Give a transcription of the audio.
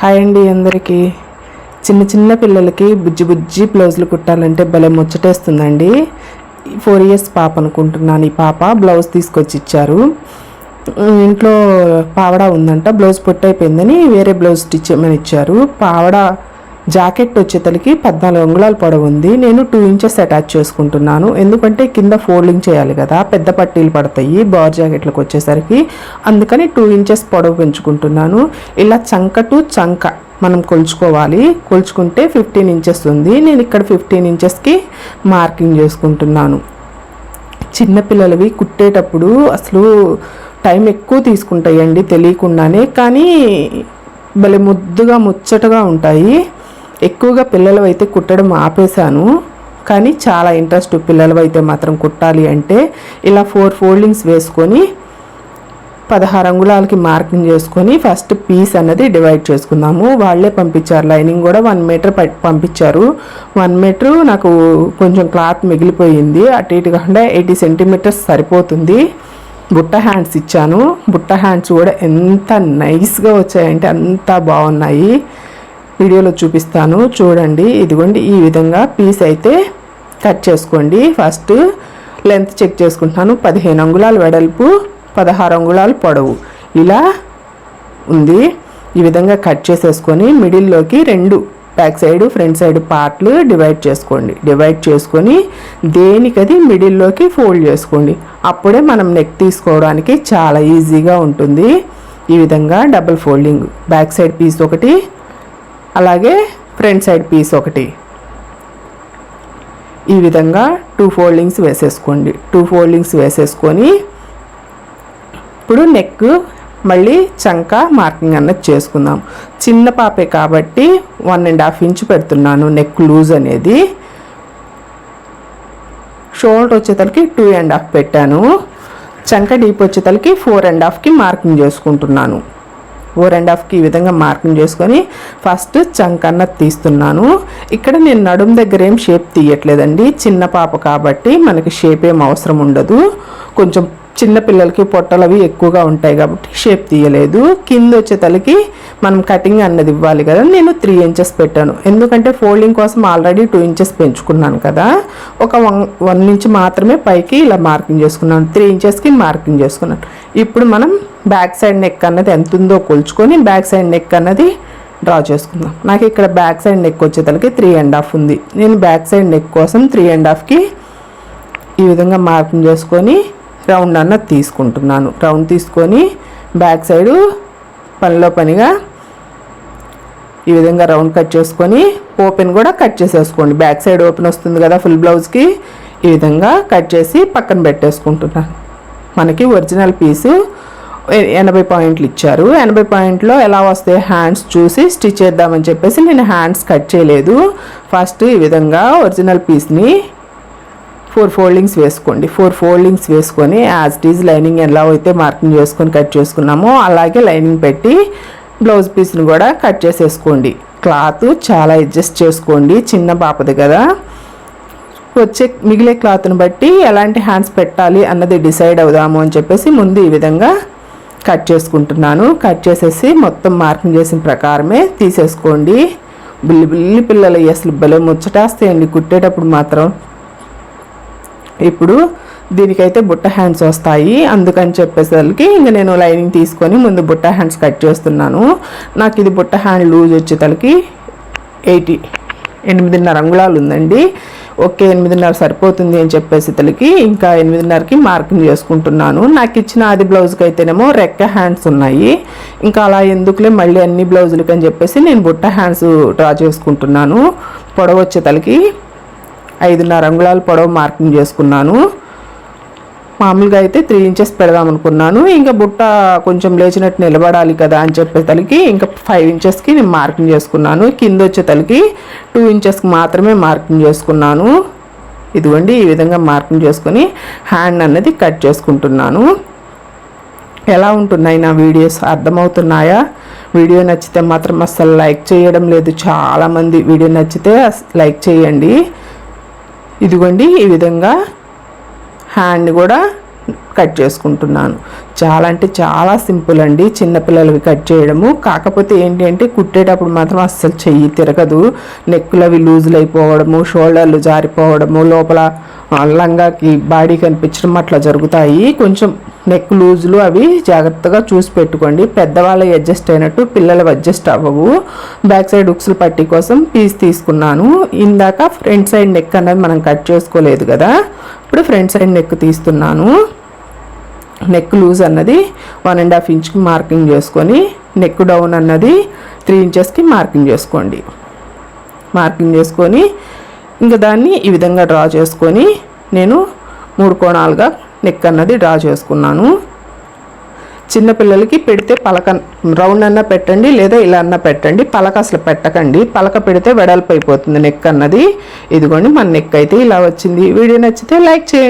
Hi అండి అందరికీ. చిన్న చిన్న పిల్లలకి బుజ్జి బుజ్జి బ్లౌజులు కుట్టాలంటే భలే ముచ్చటేస్తుందండి. 4 years పాప అనుకుంటున్నాను. ఈ పాప బ్లౌజ్ తీసుకొచ్చి ఇచ్చారు. ఇంట్లో పావడా ఉందంట, బ్లౌజ్ పొట్టయిపోయిందని వేరే బ్లౌజ్ స్టిచ్ చేయమని ఇచ్చారు. పావడా జాకెట్ వచ్చేతలకి 14 అంగుళాల పొడవు ఉంది. నేను 2 inches అటాచ్ చేసుకుంటున్నాను, ఎందుకంటే కింద ఫోల్డింగ్ చేయాలి కదా, పెద్ద పట్టీలు పడతాయి బార్ జాకెట్లకు వచ్చేసరికి. అందుకని 2 inches పొడవు పెంచుకుంటున్నాను. ఇలా చంక టు చంక మనం కొలుచుకోవాలి. కొలుచుకుంటే 15 inches ఉంది. నేను ఇక్కడ 15 inchesకి మార్కింగ్ చేసుకుంటున్నాను. చిన్నపిల్లలవి కుట్టేటప్పుడు అసలు టైం ఎక్కువ తీసుకుంటాయండి తెలియకుండానే, కానీ భలే ముద్దుగా ముచ్చటగా ఉంటాయి. ఎక్కువగా పిల్లలు అయితే కుట్టడం ఆపేశాను, కానీ చాలా ఇంట్రెస్ట్ పిల్లలు అయితే మాత్రం కుట్టాలి అంటే. ఇలా 4 foldings వేసుకొని 16 అంగుళాలకి మార్కింగ్ చేసుకొని ఫస్ట్ పీస్ అన్నది డివైడ్ చేసుకుందాము. వాళ్ళే పంపించారు, లైనింగ్ కూడా 1 meter పంపించారు. 1 meter నాకు కొంచెం క్లాత్ మిగిలిపోయింది, అటు ఇటు కాకుండా 80 centimeters సరిపోతుంది. బుట్ట హ్యాండ్స్ ఇచ్చాను. బుట్ట హ్యాండ్స్ కూడా ఎంత నైస్గా వచ్చాయంటే అంత బాగున్నాయి. వీడియోలో చూపిస్తాను చూడండి. ఇదిగోండి, ఈ విధంగా పీస్ అయితే కట్ చేసుకోండి. ఫస్ట్ లెంత్ చెక్ చేసుకుంటాను. 15 అంగుళాలు వెడల్పు, 16 అంగుళాలు పొడవు ఇలా ఉంది. ఈ విధంగా కట్ చేసేసుకొని మిడిల్లోకి 2 బ్యాక్ సైడ్ ఫ్రంట్ సైడ్ పార్ట్లు డివైడ్ చేసుకోండి. డివైడ్ చేసుకొని దేనికది మిడిల్లోకి ఫోల్డ్ చేసుకోండి. అప్పుడే మనం నెక్ తీసుకోవడానికి చాలా ఈజీగా ఉంటుంది. ఈ విధంగా double folding, back side piece ఒకటి, అలాగే ఫ్రంట్ సైడ్ పీస్ ఒకటి, ఈ విధంగా 2 foldings వేసేసుకోండి. 2 foldings వేసేసుకొని ఇప్పుడు నెక్ మళ్ళీ చంక మార్కింగ్ అన్నది చేసుకుందాం. చిన్న పాపే కాబట్టి 1.5 inch పెడుతున్నాను నెక్ లూజ్ అనేది. షోల్డర్ వచ్చేతలకి 2.5 పెట్టాను. చంక డీప్ వచ్చేతలకి 4.5కి మార్కింగ్ చేసుకుంటున్నాను. 4.5కి ఈ విధంగా మార్కింగ్ చేసుకొని ఫస్ట్ చంక అన్నది తీస్తున్నాను. ఇక్కడ నేను నడుము దగ్గర ఏం షేప్ తీయట్లేదండి, చిన్న పాప కాబట్టి మనకి షేప్ ఏం అవసరం ఉండదు. కొంచెం చిన్న పిల్లలకి పొట్టలవి ఎక్కువగా ఉంటాయి కాబట్టి షేప్ తీయలేదు. కింద వచ్చేతలకి మనం కటింగ్ అన్నది ఇవ్వాలి కదా, నేను 3 inches పెట్టాను. ఎందుకంటే ఫోల్డింగ్ కోసం ఆల్రెడీ 2 inches పెంచుకున్నాను కదా, ఒక 1 inch మాత్రమే పైకి ఇలా మార్కింగ్ చేసుకున్నాను. 3 inchesకి మార్కింగ్ చేసుకున్నాను. ఇప్పుడు మనం బ్యాక్ సైడ్ నెక్ అన్నది ఎంత ఉందో కొలుచుకొని బ్యాక్ సైడ్ నెక్ అన్నది డ్రా చేసుకుందాం. నాకు ఇక్కడ బ్యాక్ సైడ్ నెక్ వచ్చేతలకి 3.5 ఉంది. నేను బ్యాక్ సైడ్ నెక్ కోసం 3.5కి ఈ విధంగా మార్కింగ్ చేసుకొని రౌండ్ అన్నది తీసుకుంటున్నాను. రౌండ్ తీసుకొని బ్యాక్ సైడు పనిలో పనిగా ఈ విధంగా రౌండ్ కట్ చేసుకొని ఓపెన్ కూడా కట్ చేసేసుకోండి. బ్యాక్ సైడ్ ఓపెన్ వస్తుంది కదా ఫుల్ బ్లౌజ్కి, ఈ విధంగా కట్ చేసి పక్కన పెట్టేసుకుంటున్నాను. మనకి ఒరిజినల్ పీసు 80 points ఇచ్చారు. 80 pointsలో ఎలా వస్తాయి హ్యాండ్స్ చూసి స్టిచ్ చేద్దామని చెప్పేసి నేను హ్యాండ్స్ కట్ చేయలేదు. ఫస్ట్ ఈ విధంగా ఒరిజినల్ పీస్ని 4 foldings వేసుకోండి. 4 foldings వేసుకొని యాజ్ ఇట్ ఈజ్ లైనింగ్ ఎలా అయితే మార్కింగ్ చేసుకొని కట్ చేసుకున్నామో అలాగే లైనింగ్ పెట్టి బ్లౌజ్ పీస్ని కూడా కట్ చేసేసుకోండి. క్లాత్ చాలా అడ్జస్ట్ చేసుకోండి, చిన్న పాపది కదా. వచ్చే మిగిలే క్లాత్ని బట్టి ఎలాంటి హ్యాండ్స్ పెట్టాలి అన్నది డిసైడ్ అవుదాము అని చెప్పేసి ముందు ఈ విధంగా కట్ చేసుకుంటున్నాను. కట్ చేసేసి మొత్తం మార్కింగ్ చేసిన ప్రకారమే తీసేసుకోండి. బుల్లి పిల్లలు అసలు భలే ముచ్చటేస్తాయండి కుట్టేటప్పుడు మాత్రం. ఇప్పుడు దీనికైతే బుట్ట హ్యాండ్స్ వస్తాయి, అందుకని చెప్పేసరికి ఇంకా నేను లైనింగ్ తీసుకొని ముందు బుట్ట హ్యాండ్స్ కట్ చేస్తున్నాను. నాకు ఇది బుట్ట హ్యాండ్ లూజ్ వచ్చేతలకి 8.5 అంగుళాలు ఉందండి. ఓకే, 8.5 సరిపోతుంది అని చెప్పేసి తలకి ఇంకా 8.5కి మార్కింగ్ చేసుకుంటున్నాను. నాకు ఇచ్చిన ఆది బ్లౌజ్కి అయితేనేమో రెక్క హ్యాండ్స్ ఉన్నాయి. ఇంకా అలా ఎందుకులే మళ్ళీ అన్ని బ్లౌజులకి అని చెప్పేసి నేను బుట్ట హ్యాండ్స్ డ్రా చేసుకుంటున్నాను. పొడవు వచ్చేతలకి 5.5 అంగుళాలు పొడవు మార్కింగ్ చేసుకున్నాను. మామూలుగా అయితే 3 inches పెడదాం అనుకున్నాను. ఇంకా బుట్ట కొంచెం లేచినట్టు నిలబడాలి కదా అని చెప్పేసరికి ఇంకా 5 inchesకి నేను మార్కింగ్ చేసుకున్నాను. కింద వచ్చేతలకి 2 inchesకి మాత్రమే మార్కింగ్ చేసుకున్నాను. ఇదిగోండి, ఈ విధంగా మార్కింగ్ చేసుకొని హ్యాండ్ అన్నది కట్ చేసుకుంటున్నాను. ఎలా ఉంటున్నాయి నా వీడియోస్, అర్థమవుతున్నాయా? వీడియో నచ్చితే మాత్రం అస్సలు లైక్ చేయడం లేదు చాలామంది. వీడియో నచ్చితే లైక్ చేయండి. ఇదిగోండి, ఈ విధంగా హ్యాండ్ కూడా కట్ చేసుకుంటున్నాను. చాలా అంటే చాలా సింపుల్ అండి చిన్నపిల్లలవి కట్ చేయడము. కాకపోతే ఏంటి అంటే కుట్టేటప్పుడు మాత్రం అస్సలు చెయ్యి తిరగదు. నెక్కులు అవి లూజులు అయిపోవడము, షోల్డర్లు జారిపోవడము, లోపల లంగాకి బాడీ కనిపించడం అట్లా జరుగుతాయి. కొంచెం నెక్ లూజులు అవి జాగ్రత్తగా చూసి పెట్టుకోండి. పెద్దవాళ్ళవి అడ్జస్ట్ అయినట్టు పిల్లలు అడ్జస్ట్ అవ్వవు. బ్యాక్ సైడ్ ఉక్సులు పట్టీ కోసం పీస్ తీసుకున్నాను. ఇందాక ఫ్రంట్ సైడ్ నెక్ అన్నది మనం కట్ చేసుకోలేదు కదా, ఇప్పుడు ఫ్రంట్ సైడ్ నెక్ తీస్తున్నాను. నెక్ లూజ్ అన్నది 1.5 ఇంచ్కి మార్కింగ్ చేసుకొని, నెక్ డౌన్ అన్నది 3 ఇంచెస్కి మార్కింగ్ చేసుకోండి. మార్కింగ్ చేసుకొని ఇంకా దాన్ని ఈ విధంగా డ్రా చేసుకొని నేను 3 కోణాలుగా నెక్ అన్నది డ్రా చేసుకున్నాను. చిన్నపిల్లలకి పెడితే పలక రౌండ్ అన్న పెట్టండి, లేదా ఇలా అన్న పెట్టండి. పలక అసలు పెట్టకండి, పలక పెడితే వెడల్పు అయిపోతుంది నెక్ అన్నది. ఇదిగోండి మన నెక్ అయితే ఇలా వచ్చింది. వీడియో నచ్చితే లైక్ చేయండి.